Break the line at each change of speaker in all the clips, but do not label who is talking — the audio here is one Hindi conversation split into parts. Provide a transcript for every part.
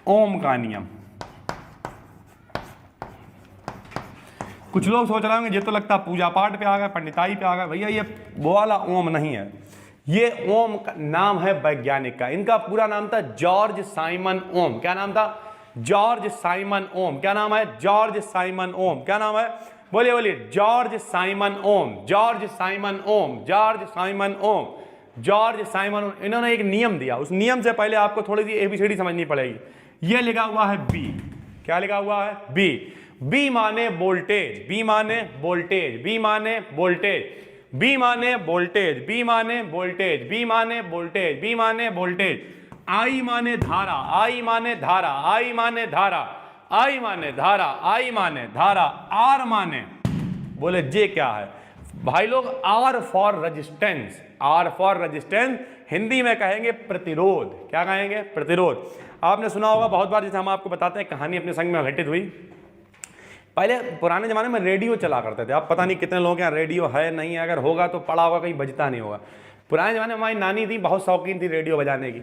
ओम का नियम। कुछ लोग सोच रहे होंगे ये तो लगता है पूजा पाठ पे आ गए, पंडिताई पे आ गए। भैया ये वो वाला ओम नहीं है, ये ओम का नाम है वैज्ञानिक का। इनका पूरा नाम था जॉर्ज साइमन ओम। क्या नाम था? जॉर्ज साइमन ओम। क्या नाम है? जॉर्ज साइमन ओम। क्या नाम है? बोलिए बोलिए, जॉर्ज साइमन ओम, जॉर्ज साइमन ओम, जॉर्ज साइमन ओम, जॉर्ज साइमन ओम। इन्होंने एक नियम दिया, उस नियम से पहले आपको थोड़ी सी एबीसीडी समझनी पड़ेगी। ये लिखा हुआ है बी। क्या लिखा हुआ है? बी। बी माने वोल्टेज, बी माने वोल्टेज, बी माने वोल्टेज, बी माने वोल्टेज, बी माने वोल्टेज, बी माने वोल्टेज, बी माने वोल्टेज। आई माने धारा, आई माने धारा, आई माने धारा, आई माने धारा, आई माने धारा। आर माने, बोले जे क्या है भाई लोग? R for resistance, R for resistance. Hindi में कहेंगे प्रतिरोध। क्या कहेंगे? प्रतिरोध। आपने सुना होगा बहुत बार, जैसे हम आपको बताते हैं कहानी अपने संग में घटित हुई। पहले पुराने ज़माने में रेडियो चला करते थे। अब पता नहीं कितने लोगों के यहाँ रेडियो है नहीं है, अगर होगा तो पड़ा होगा, कहीं बजता नहीं होगा। पुराने ज़माने में हमारी नानी थी, बहुत शौकीन थी रेडियो बजाने की,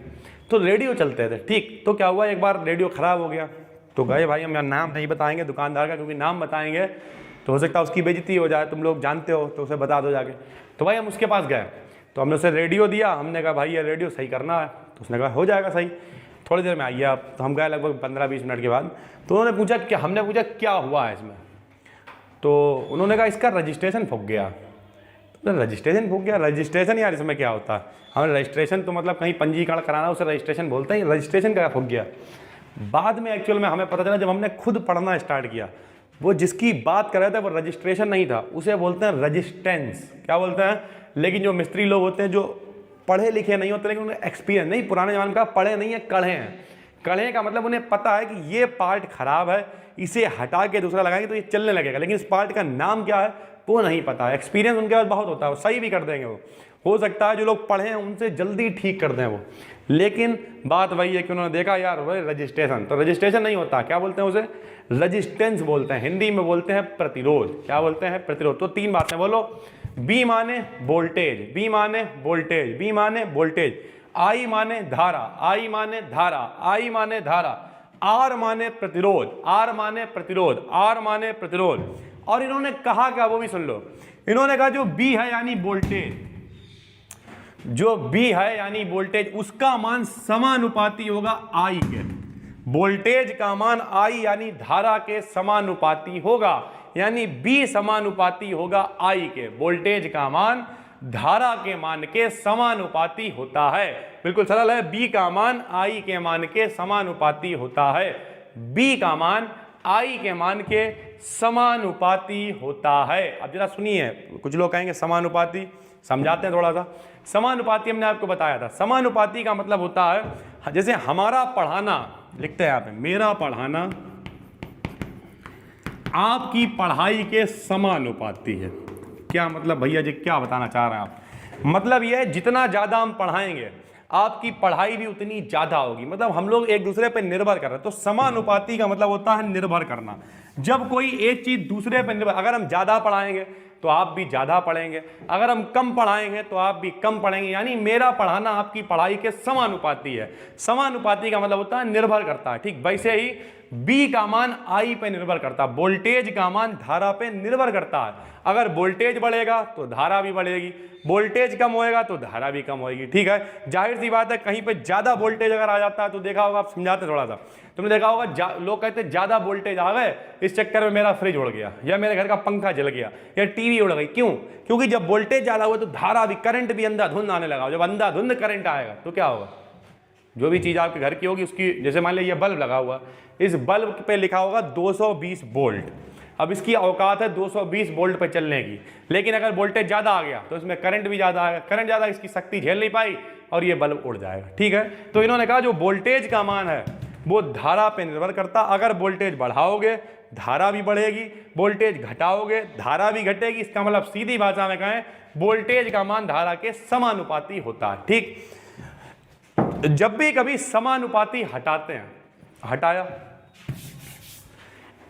तो रेडियो चलते थे। ठीक, तो क्या हुआ, एक बार रेडियो ख़राब हो गया, तो गए भाई, हम नाम नहीं बताएंगे दुकानदार का, क्योंकि नाम बताएंगे तो हो सकता है उसकी बेइज्जती हो जाए, तुम लोग जानते हो, तो उसे बता दो जाके। तो भाई हम उसके पास गए, तो हमने उसे रेडियो दिया, हमने कहा भाई ये रेडियो सही करना है। तो उसने कहा हो जाएगा सही, थोड़ी देर में आइए आप। तो हम गए लगभग 15-20 मिनट के बाद। तो उन्होंने पूछा क्या, हमने पूछा क्या हुआ है इसमें? तो उन्होंने कहा इसका रजिस्ट्रेशन फूक गया। तो रजिस्ट्रेशन फूक गया? रजिस्ट्रेशन यार इसमें क्या होता है? हमें रजिस्ट्रेशन तो मतलब कहीं पंजीकरण कराना, उसे रजिस्ट्रेशन बोलते हैं, रजिस्ट्रेशन क्या फूक गया? बाद में एक्चुअल में हमें पता चला, जब हमने खुद पढ़ना स्टार्ट किया, वो जिसकी बात कर रहे थे वो रजिस्ट्रेशन नहीं था, उसे बोलते हैं रजिस्टेंस। क्या बोलते हैं? लेकिन जो मिस्त्री लोग होते हैं, जो पढ़े लिखे नहीं होते लेकिन उन्हें एक्सपीरियंस नहीं, पुराने जमाने का पढ़े नहीं है, कढ़े हैं। कढ़े का मतलब उन्हें पता है कि ये पार्ट खराब है, इसे हटा के दूसरा लगाएंगे तो ये चलने लगेगा, लेकिन इस पार्ट का नाम क्या है वो नहीं पता है। एक्सपीरियंस उनके पास बहुत होता है, वो सही भी कर देंगे। वो हो सकता है जो लोग पढ़े हैं उनसे जल्दी ठीक कर दें वो, लेकिन बात वही है कि उन्होंने देखा यार वही रजिस्ट्रेशन, तो रजिस्ट्रेशन नहीं होता, क्या बोलते हैं उसे? रजिस्टेंस बोलते हैं। हिंदी में बोलते हैं प्रतिरोध। क्या बोलते हैं? प्रतिरोध। तो तीन बातें बोलो। बी माने वोल्टेज, बी माने वोल्टेज, बी माने वोल्टेज। आई माने धारा, आई माने धारा, आई माने धारा। आर माने प्रतिरोध, आर माने प्रतिरोध, आर माने प्रतिरोध। और इन्होंने कहा क्या, वो भी सुन लो। इन्होंने कहा जो बी है यानी वोल्टेज, जो बी है यानी वोल्टेज, उसका मान समानुपाती होगा आई के। वोल्टेज का मान आई यानी धारा के समानुपाती होगा, यानी बी समानुपाती होगा आई के। वोल्टेज का मान धारा के मान के समानुपाती होता है। बिल्कुल सरल है, बी का मान आई के मान के समानुपाती होता है। बी का मान आई के मान के समानुपाती होता है। अब जरा सुनिए, कुछ लोग कहेंगे समानुपाती, समझाते हैं थोड़ा सा। समानुपाती हमने आपको बताया था। समानुपाती का मतलब होता है, जैसे हमारा पढ़ाना, लिखते हैं यहाँ पे, मेरा पढ़ाना आपकी पढ़ाई के समानुपाती है। क्या मतलब भैया जी, क्या बताना चाह रहे हैं आप? मतलब यह है जितना ज़्यादा हम पढ़ाएंगे आपकी पढ़ाई भी उतनी ज़्यादा होगी। मतलब हम लोग एक दूसरे पर निर्भर कर रहे हैं। तो समानुपाती का मतलब होता है निर्भर करना। जब कोई एक चीज़ दूसरे पर निर्भर, अगर हम ज़्यादा पढ़ाएंगे तो आप भी ज़्यादा पढ़ेंगे, अगर हम कम पढ़ाएंगे तो आप भी कम पढ़ेंगे, यानी मेरा पढ़ाना आपकी पढ़ाई के समानुपाती है। समानुपाती का मतलब होता है निर्भर करता है। ठीक वैसे ही बी का मान आई पे निर्भर करता है, वोल्टेज का मान धारा पे निर्भर करता है। अगर वोल्टेज बढ़ेगा तो धारा भी बढ़ेगी, वोल्टेज कम होएगा तो धारा भी कम होएगी। ठीक है, जाहिर सी बात है, कहीं पे ज्यादा वोल्टेज अगर आ जाता है तो देखा होगा, आप समझाते थोड़ा सा, तुमने देखा होगा लोग कहते हैं ज्यादा वोल्टेज आ गए, इस चक्कर में मेरा फ्रिज उड़ गया, या मेरे घर का पंखा जल गया, या टीवी उड़ गई। क्यों? क्योंकि जब वोल्टेज ज्यादा हुआ तो धारा भी, करंट भी अंधाधुंध आने लगा। जब अंधाधुंध करंट आएगा तो क्या होगा? जो भी चीज आपके घर की होगी उसकी, जैसे मान लीजिए बल्ब लगा हुआ, इस बल्ब पे लिखा होगा 220 वोल्ट। अब इसकी औकात है 220 वोल्ट पे चलने की, लेकिन अगर वोल्टेज ज्यादा आ गया तो इसमें करंट भी ज्यादा आएगा, करंट ज्यादा, इसकी शक्ति झेल नहीं पाई और ये बल्ब उड़ जाएगा। ठीक है, तो इन्होंने कहा जो वोल्टेज का मान है वो धारा पे निर्भर करता। अगर वोल्टेज बढ़ाओगे धारा भी बढ़ेगी, वोल्टेज घटाओगे धारा भी घटेगी। इसका मतलब सीधी भाषा में कहें, वोल्टेज का मान धारा के समानुपाती होता है। ठीक, जब भी कभी समानुपाती हटाते हैं, हटाया,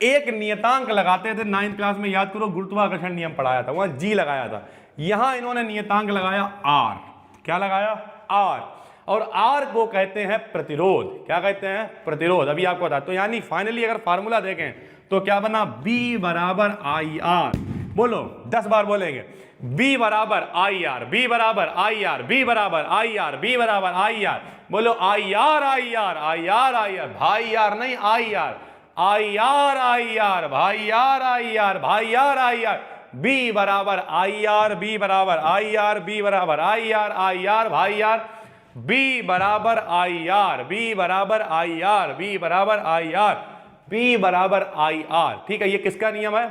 एक नियतांक लगाते थे 9th क्लास में, याद करो, गुरुत्वाकर्षण नियम पढ़ाया था, वहां जी लगाया था। यहां इन्होंने नियतांक लगाया आर। क्या लगाया? आर। और आर को कहते हैं प्रतिरोध। क्या कहते हैं? प्रतिरोध। अभी आपको बता, तो यानी फाइनली अगर फार्मूला देखें तो क्या बना? B बराबर आई आर। बोलो 10 बार बोलेंगे, B बराबर आई आर, B बराबर आई आर, B बराबर आई आर, B बराबर आई आर। बोलो I R I R I R I R, भाई यार नहीं I R, I R I R, भाई यार आई आर, भाई यार आई आर। B बराबर आई आर, B बराबर आई आर, B बराबर आई आर, आई आर, भाई यार। B बराबर आई आर, B बराबर आई आर, B बराबर आई आर, B बराबर आई आर। ठीक है, ये किसका नियम है?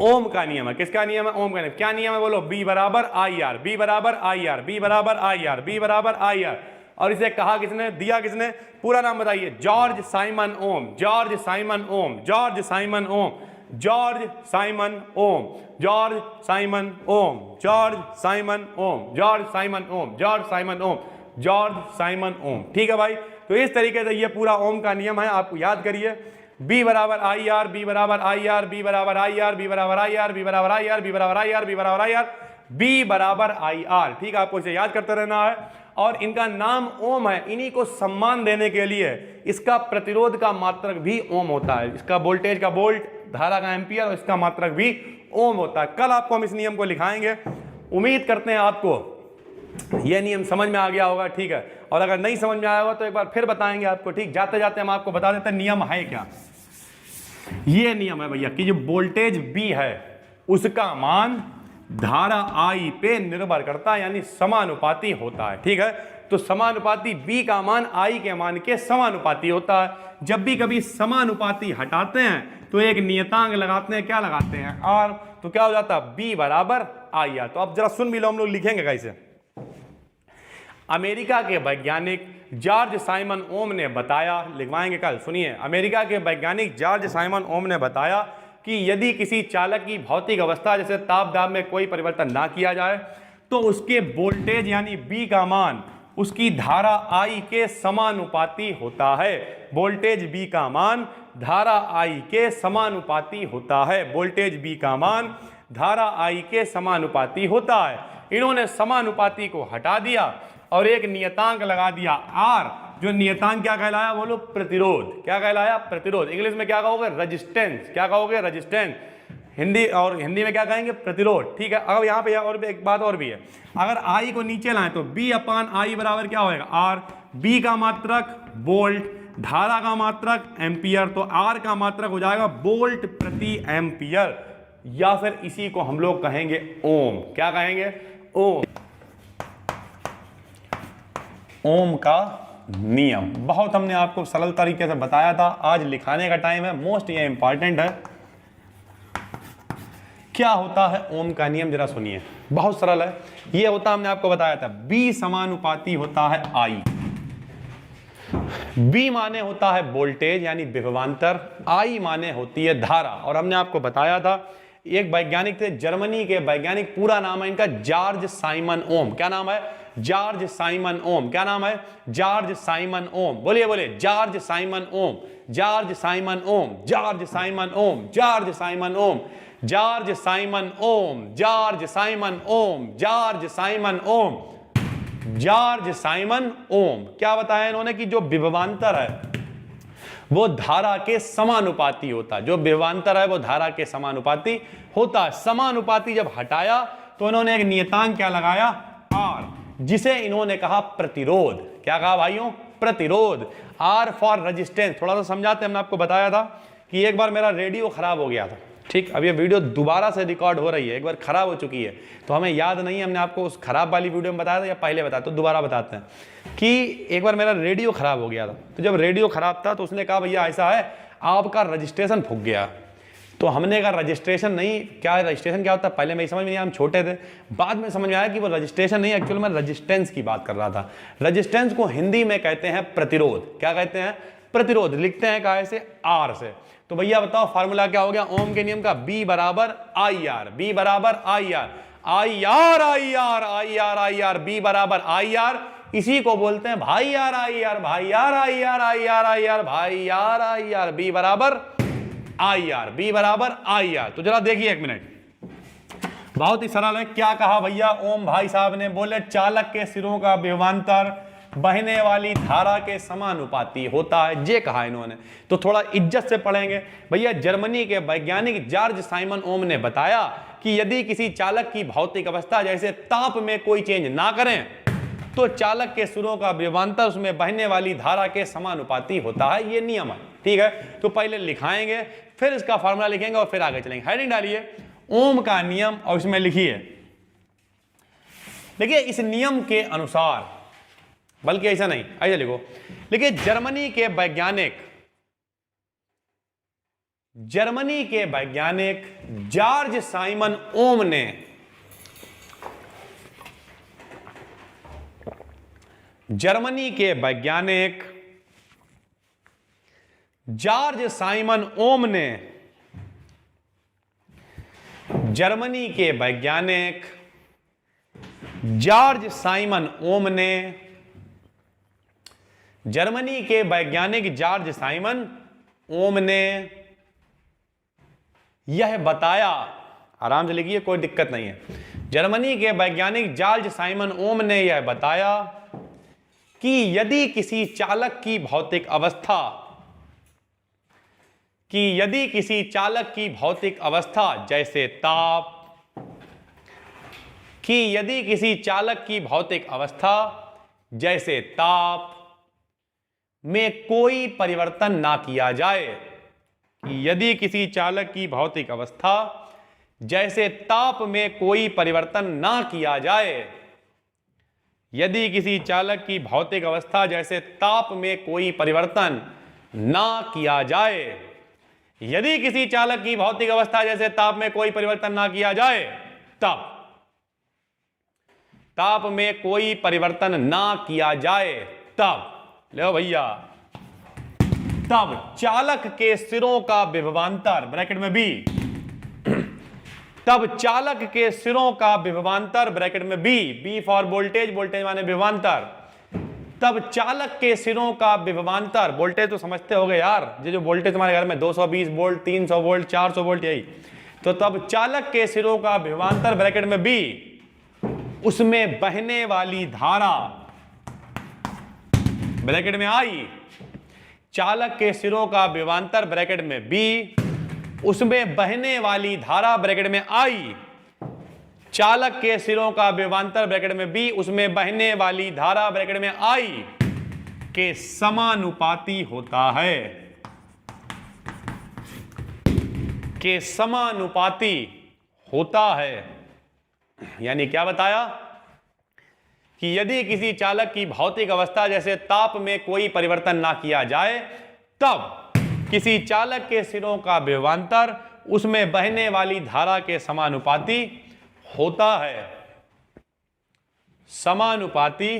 ओम का नियम है। किसका नियम है? ओम का नियम। क्या नियम है? बोलो B बराबर आई आर, B बराबर आई आर, B बराबर आई आर, B बराबर आई आर। और इसे कहा किसने? दिया किसने? पूरा नाम बताइए। जॉर्ज साइमन ओम, जॉर्ज साइमन ओम, जॉर्ज साइमन ओम, जॉर्ज साइमन ओम, जॉर्ज साइमन ओम, जॉर्ज साइमन ओम, जॉर्ज साइमन ओम, जॉर्ज साइमन ओम, जॉर्ज साइमन ओम। ठीक है भाई, तो इस तरीके से ये पूरा ओम का नियम है, आपको याद करिए। B बराबर आई आर, B बराबर आई आर, B बराबर आई आर, B बराबर आई आर, B बराबर आई आर, B बराबर आई आर, B बराबर आई आर, B बराबर आई आर। ठीक है, आपको इसे याद करते रहना है। और इनका नाम ओम है, इन्हीं को सम्मान देने के लिए इसका प्रतिरोध का मात्रक भी ओम होता है। इसका वोल्टेज का वोल्ट, धारा का एम्पियर, और इसका मात्रक भी ओम होता है। कल आपको हम इस नियम को लिखाएंगे। उम्मीद करते हैं आपको यह नियम समझ में आ गया होगा। ठीक है, और अगर नहीं समझ में आया होगा तो एक बार फिर बताएंगे आपको। ठीक, जाते जाते हम आपको बता देते हैं नियम है क्या। ये नियम है भैया कि जो वोल्टेज B है उसका मान धारा I पे निर्भर करता है, यानी समानुपाती होता है। ठीक है, तो समानुपाती B का मान I के मान के समानुपाती होता है। जब भी कभी समानुपाती हटाते हैं तो एक नियतांक लगाते हैं। क्या लगाते हैं? R। तो क्या हो जाता है? B बराबर IR। तो अब जरा सुन भी लो, हम लोग लिखेंगे कैसे। अमेरिका के वैज्ञानिक जॉर्ज साइमन ओम ने बताया, लिखवाएंगे कल, सुनिए। अमेरिका के वैज्ञानिक जॉर्ज साइमन ओम ने बताया कि यदि किसी चालक की भौतिक अवस्था जैसे ताप दाब में कोई परिवर्तन ना किया जाए तो उसके वोल्टेज यानी B का मान उसकी धारा I के समानुपाती होता है। वोल्टेज B का मान धारा I के समानुपाती होता है। वोल्टेज B का मान धारा I के समानुपाती होता है। इन्होंने समानुपाती को हटा दिया और एक नियतांक लगा दिया R, जो नियतांक क्या कहलाया? बोलो प्रतिरोध। क्या कहलाया? प्रतिरोध। इंग्लिश में क्या कहोगे? रेजिस्टेंस। क्या कहोगे? रेजिस्टेंस। हिंदी में क्या कहेंगे? प्रतिरोध। ठीक है, अब यहाँ पे और भी एक बात और भी है। अगर I को नीचे लाएं तो B अपान I बराबर क्या होएगा? R। B का मात्रक वोल्ट, धारा का मात्रक एम्पियर, तो R का मात्रक हो जाएगा वोल्ट प्रति एम्पियर, या फिर इसी को हम लोग कहेंगे ओम। क्या कहेंगे? ओम। ओम का नियम बहुत हमने आपको सरल तरीके से बताया था। आज लिखाने का टाइम है, मोस्ट ये इंपॉर्टेंट है। क्या होता है ओम का नियम? जरा सुनिए, बहुत सरल है। ये होता, हमने आपको बताया था, B समानुपाती होता है I। B माने होता है वोल्टेज यानी विभवांतर, I माने होती है धारा। और हमने आपको बताया था एक वैज्ञानिक थे, जर्मनी के वैज्ञानिक, पूरा नाम है इनका जॉर्ज साइमन ओम। क्या नाम है? जॉर्ज साइमन ओम। क्या नाम है? जॉर्ज साइमन ओम। बोलिए बोलिए, जॉर्ज साइमन ओम, जॉर्ज साइमन ओम, जॉर्ज साइमन ओम, जॉर्ज साइमन ओम, जॉर्ज साइमन ओम, जॉर्ज साइमन ओम, जॉर्ज साइमन ओम, जॉर्ज साइमन ओम। क्या बताया इन्होंने? कि जो विभवांतर है वो धारा के समानुपाती होता है। जो विभवांतर है वो धारा के समानुपाती होता है। समानुपाती जब हटाया तो इन्होंने एक नियतांक क्या लगाया? R, जिसे इन्होंने कहा प्रतिरोध। क्या कहा भाइयों? प्रतिरोध। R for resistance. थोड़ा सा समझाते, हमने आपको बताया था कि एक बार मेरा रेडियो खराब हो गया था। ठीक, अब ये वीडियो दोबारा से रिकॉर्ड हो रही है, एक बार खराब हो चुकी है तो हमें याद नहीं है हमने आपको उस खराब वाली वीडियो में बताया था या पहले बताया, तो दोबारा बताते हैं कि एक बार मेरा रेडियो खराब हो गया था। तो जब रेडियो खराब था तो उसने कहा भैया ऐसा है, आपका रजिस्ट्रेशन फूक गया। तो हमने कहा रजिस्ट्रेशन नहीं, क्या रजिस्ट्रेशन क्या होता है? पहले मैं समझ में नहीं, हम छोटे थे, बाद में समझ में आया कि वो रजिस्ट्रेशन नहीं, एक्चुअली मैं रजिस्टेंस की बात कर रहा था। रजिस्टेंस को हिंदी में कहते हैं प्रतिरोध। क्या कहते हैं? प्रतिरोध। लिखते हैं काय से? R से। तो भैया बताओ फार्मूला क्या हो गया ओम के नियम का? B बराबर आई आर, B बराबर I R, I R I R I R I R, B बराबर आई आर। इसी को बोलते हैं भाई यार आई आर, भाई यार I R, I R I R, भाई यार आई आर, B बराबर आई आर, B बराबर आई आर। तो जरा देखिए एक मिनट, बहुत ही सरल है। क्या कहा भैया ओम भाई साहब ने? बोले चालक के सिरों का विभवांतर बहने वाली धारा के समानुपाती होता है, ये कहा इन्होंने। तो थोड़ा इज्जत से पढ़ेंगे भैया। जर्मनी के वैज्ञानिक जॉर्ज साइमन ओम ने बताया कि यदि किसी चालक की भौतिक अवस्था जैसे ताप में कोई चेंज ना करें तो चालक के सिरों का विभवांतर उसमें बहने वाली धारा के समानुपाती होता है। ये नियम है, ठीक है। तो पहले लिखाएंगे, फिर इसका फॉर्मूला लिखेंगे और फिर आगे चलेंगे। हेडिंग डालिए ओम का नियम और इसमें लिखिए, देखिए इस नियम के अनुसार, बल्कि ऐसा नहीं, ऐसा लिखो, देखिए जर्मनी के वैज्ञानिक जॉर्ज साइमन ओम ने जर्मनी के वैज्ञानिक जॉर्ज साइमन ओम ने जर्मनी के वैज्ञानिक जॉर्ज साइमन ओम ने जर्मनी के वैज्ञानिक जॉर्ज साइमन ओम ने यह बताया, आराम से लिखिए कोई दिक्कत नहीं है। जर्मनी के वैज्ञानिक जॉर्ज साइमन ओम ने यह बताया कि यदि किसी चालक की भौतिक अवस्था जैसे ताप में कोई परिवर्तन ना किया जाए, यदि किसी चालक की भौतिक अवस्था जैसे ताप में कोई परिवर्तन ना किया जाए, यदि किसी चालक की भौतिक अवस्था जैसे ताप में कोई परिवर्तन ना किया जाए, यदि किसी चालक की भौतिक अवस्था जैसे ताप में कोई परिवर्तन ना किया जाए, तब ताप में कोई परिवर्तन ना किया जाए, तब लो भैया, तब चालक के सिरों का विभवांतर ब्रैकेट में बी, तब चालक के सिरों का विभवांतर ब्रैकेट में बी फॉर वोल्टेज, वोल्टेज माने विभवांतर, तब चालक के सिरों का विभवांतर, वोल्टेज तो समझते होगे यार, ये जो वोल्टेज तुम्हारे घर में 220 वोल्ट 300 वोल्ट 400 वोल्ट यही, तो तब चालक के सिरों का विभवांतर ब्रैकेट में बी, उसमें बहने वाली धारा ब्रैकेट में आई, चालक के सिरों का विभवांतर ब्रैकेट में बी, उसमें बहने वाली धारा ब्रैकेट में आई, चालक के सिरों का विभवांतर ब्रैकेट में बी, उसमें बहने वाली धारा ब्रैकेट में आई के समानुपाती होता है, के समानुपाती होता है। यानी क्या बताया कि यदि किसी चालक की भौतिक अवस्था जैसे ताप में कोई परिवर्तन ना किया जाए, तब किसी चालक के सिरों का विभवांतर उसमें बहने वाली धारा के समानुपाती होता है, समानुपाती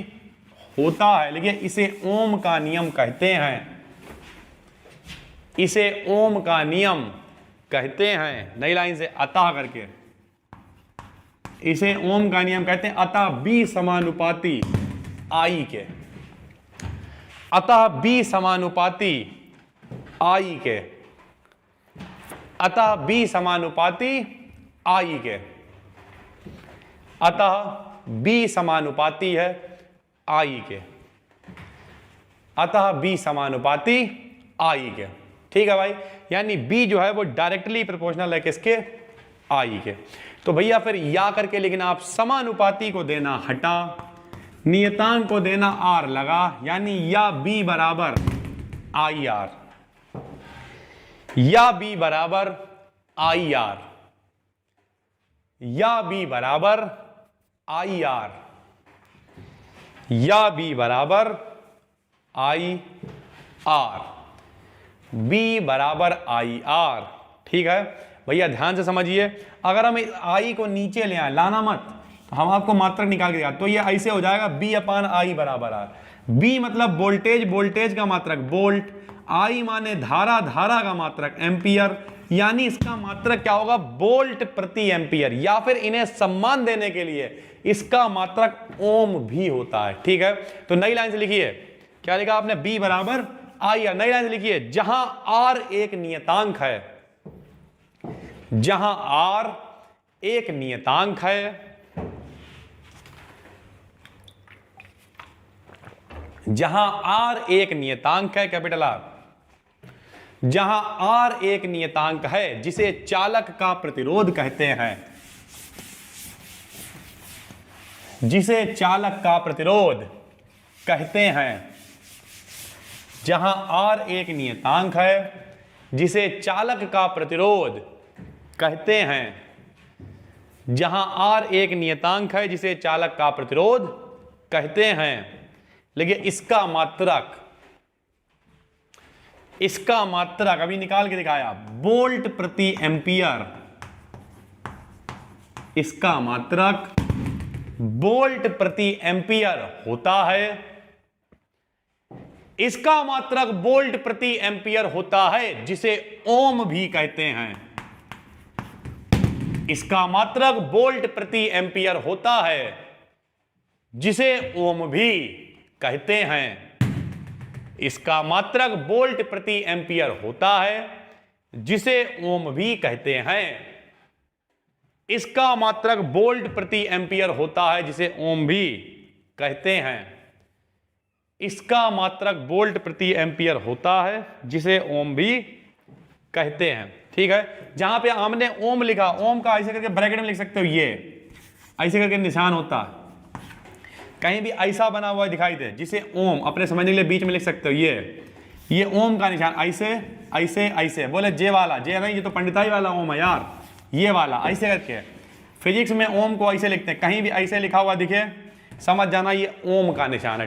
होता है। लेकिन इसे ओम का नियम कहते हैं, इसे ओम का नियम कहते हैं, नई लाइन से अतः करके, इसे ओम का नियम कहते हैं। अतः बी समानुपाती आई के, अतः बी समानुपाती आई के, अतः बी समानुपाती आई के, अतः बी समानुपाती है आई के, अतः बी समानुपाती आई के, ठीक है भाई। यानी बी जो है वो डायरेक्टली प्रोपोर्शनल है किसके, आई के। तो भैया फिर या करके लिखना, आप समानुपाती को देना हटा, नियतांक को देना आर लगा, यानी या बी बराबर आई आर, या बी बराबर आई आर, या बी बराबर आई आर, या बी बराबर आई आर, बी बराबर आई आर, ठीक है भैया। ध्यान से समझिए, अगर हम आई को नीचे ले आए, लाना मत, तो हम आपको मात्रक निकाल के दिया, तो ये ऐसे हो जाएगा बी अपान आई बराबर आर। बी मतलब वोल्टेज, वोल्टेज का मात्रक वोल्ट, आई माने धारा, धारा का मात्रक एम्पियर, यानी इसका मात्रक क्या होगा, वोल्ट प्रति एम्पियर, या फिर इन्हें सम्मान देने के लिए इसका मात्रक ओम भी होता है, ठीक है। तो नई लाइन से लिखिए, क्या लिखा आपने, बी बराबर आई आर। नई लाइन से लिखिए, जहां आर एक नियतांक है, जहां आर एक नियतांक है, जहां आर एक नियतांक है, कैपिटल आर, जहां आर एक नियतांक है जिसे चालक का प्रतिरोध कहते हैं, जिसे चालक का प्रतिरोध कहते हैं। जहां आर एक नियतांक है जिसे चालक का प्रतिरोध कहते हैं, जहां आर एक नियतांक है जिसे चालक का प्रतिरोध कहते हैं। लेकिन इसका मात्रक अभी निकाल के दिखाया, वोल्ट प्रति एम्पियर। इसका मात्रक वोल्ट प्रति एम्पियर होता है। इसका मात्रक वोल्ट प्रति एम्पियर होता है, जिसे ओम भी कहते हैं। इसका मात्रक वोल्ट प्रति एम्पियर होता है, जिसे ओम भी कहते हैं। इसका मात्रक वोल्ट प्रति एम्पियर होता है, जिसे ओम भी कहते हैं। इसका मात्रक वोल्ट प्रति एम्पियर होता है, जिसे ओम भी कहते हैं। इसका मात्रक वोल्ट प्रति एम्पियर होता है, जिसे ओम भी कहते हैं। ठीक है, जहां पे हमने ओम लिखा, ओम का ऐसे करके ब्रैकेट में लिख सकते हो, ये ऐसे करके निशान होता है। कहीं भी ऐसा बना हुआ दिखाई दे जिसे ओम, अपने समझने के लिए बीच में लिख सकते हो, ये ओम का निशान, ऐसे ऐसे ऐसे। बोले जे वाला, जे नहीं, ये तो पंडिताई वाला ओम है यार, ये वाला ऐसे करके। फिजिक्स में ओम को ऐसे लिखते हैं, कहीं भी ऐसे लिखा हुआ दिखे समझ जाना ये ओम का निशान है।